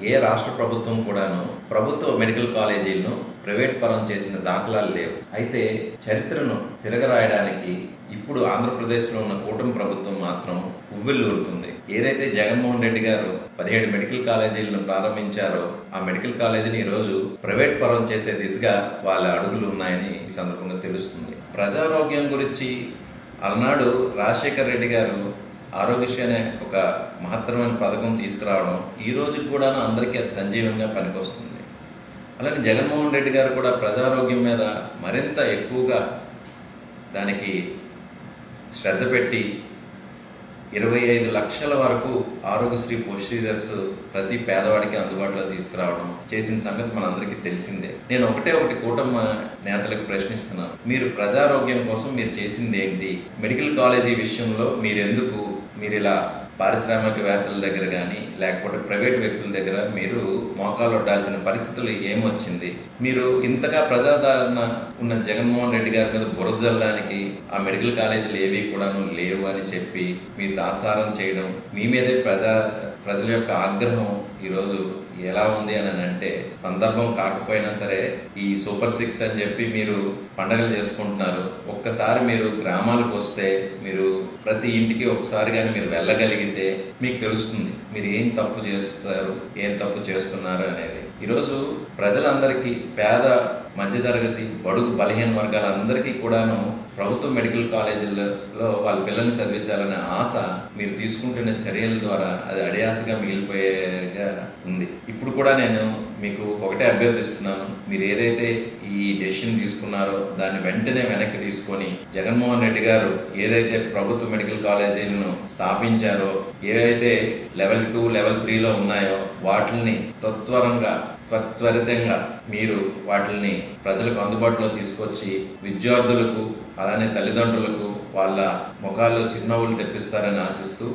ఏ రాష్ట్ర ప్రభుత్వం కూడాను ప్రభుత్వ మెడికల్ కాలేజీలను ప్రైవేట్ పరం చేసిన దాఖలాలు లేవు. అయితే చరిత్రను తిరగరాయడానికి ఇప్పుడు ఆంధ్రప్రదేశ్లో ఉన్న కూటమి ప్రభుత్వం మాత్రం ఉవ్వెల్లూరుతుంది. ఏదైతే జగన్మోహన్ రెడ్డి గారు 17 మెడికల్ కాలేజీలను ప్రారంభించారో ఆ మెడికల్ కాలేజీని ఈరోజు ప్రైవేట్ పరం చేసే దిశగా వాళ్ళ అడుగులు ఉన్నాయని ఈ సందర్భంగా తెలుస్తుంది. ప్రజారోగ్యం గురించి అలనాడు రాజశేఖర్ రెడ్డి గారు ఆరోగ్యశ్రీ అనే ఒక మహత్తరమైన పథకం తీసుకురావడం ఈ రోజుకి కూడా అందరికీ అది సంజీవంగా పనికొస్తుంది. అలాగే జగన్మోహన్ రెడ్డి గారు కూడా ప్రజారోగ్యం మీద మరింత ఎక్కువగా దానికి శ్రద్ధ పెట్టి 25 లక్షల వరకు ఆరోగ్యశ్రీ ప్రొసీజర్స్ ప్రతి పేదవాడికి అందుబాటులో తీసుకురావడం చేసిన సంగతి మనందరికీ తెలిసిందే. నేను ఒకటి కూటమి నేతలకు ప్రశ్నిస్తున్నాను, మీరు ప్రజారోగ్యం కోసం మీరు చేసింది ఏంటి? మెడికల్ కాలేజీ విషయంలో మీరు ఇలా పారిశ్రామికవేత్తల దగ్గర కానీ లేకపోతే ప్రైవేట్ వ్యక్తుల దగ్గర మీరు మోకాలు వడ్డాల్సిన పరిస్థితులు ఏమొచ్చింది? మీరు ఇంతగా ప్రజాదరణ ఉన్న జగన్మోహన్ రెడ్డి గారి మీద బురద జల్లడానికి ఆ మెడికల్ కాలేజీలు ఏవి కూడాను లేవు అని చెప్పి మీరు తాత్సారం చేయడం, మీ మీదే ప్రజల యొక్క ఆగ్రహం ఈరోజు ఎలా ఉంది అని అంటే, సందర్భం కాకపోయినా సరే ఈ సూపర్ 6 అని చెప్పి మీరు పండగలు చేసుకుంటున్నారు. ఒక్కసారి మీరు గ్రామాలకు వస్తే మీరు ప్రతి ఇంటికి ఒకసారి కానీ మీరు వెళ్ళగలిగితే మీకు తెలుస్తుంది మీరు ఏం తప్పు చేస్తారు, ఏం తప్పు చేస్తున్నారు అనేది. ఈరోజు ప్రజలందరికీ, పేద మధ్యతరగతి బడుగు బలహీన వర్గాలందరికీ కూడాను ప్రభుత్వ మెడికల్ కాలేజీలలో వాళ్ళ పిల్లల్ని చదివించాలనే ఆశ మీరు తీసుకుంటున్న చర్యల ద్వారా అది అడియాసగా మిగిలిపోయేగా ఉంది. ఇప్పుడు కూడా నేను మీకు ఒకటే అభ్యర్థిస్తున్నాను, మీరు ఏదైతే ఈ డెసిషన్ తీసుకున్నారో దాన్ని వెంటనే వెనక్కి తీసుకొని జగన్మోహన్ రెడ్డి గారు ఏదైతే ప్రభుత్వ మెడికల్ కాలేజీలను స్థాపించారో, ఏవైతే లెవెల్ 2, లెవెల్ 3లో ఉన్నాయో వాటిని త్వరితంగా మీరు వాటిని ప్రజలకు అందుబాటులో తీసుకొచ్చి విద్యార్థులకు అలానే తల్లిదండ్రులకు వాళ్ళ ముఖాల్లో చిరునవ్వులు తెప్పిస్తారని ఆశిస్తూ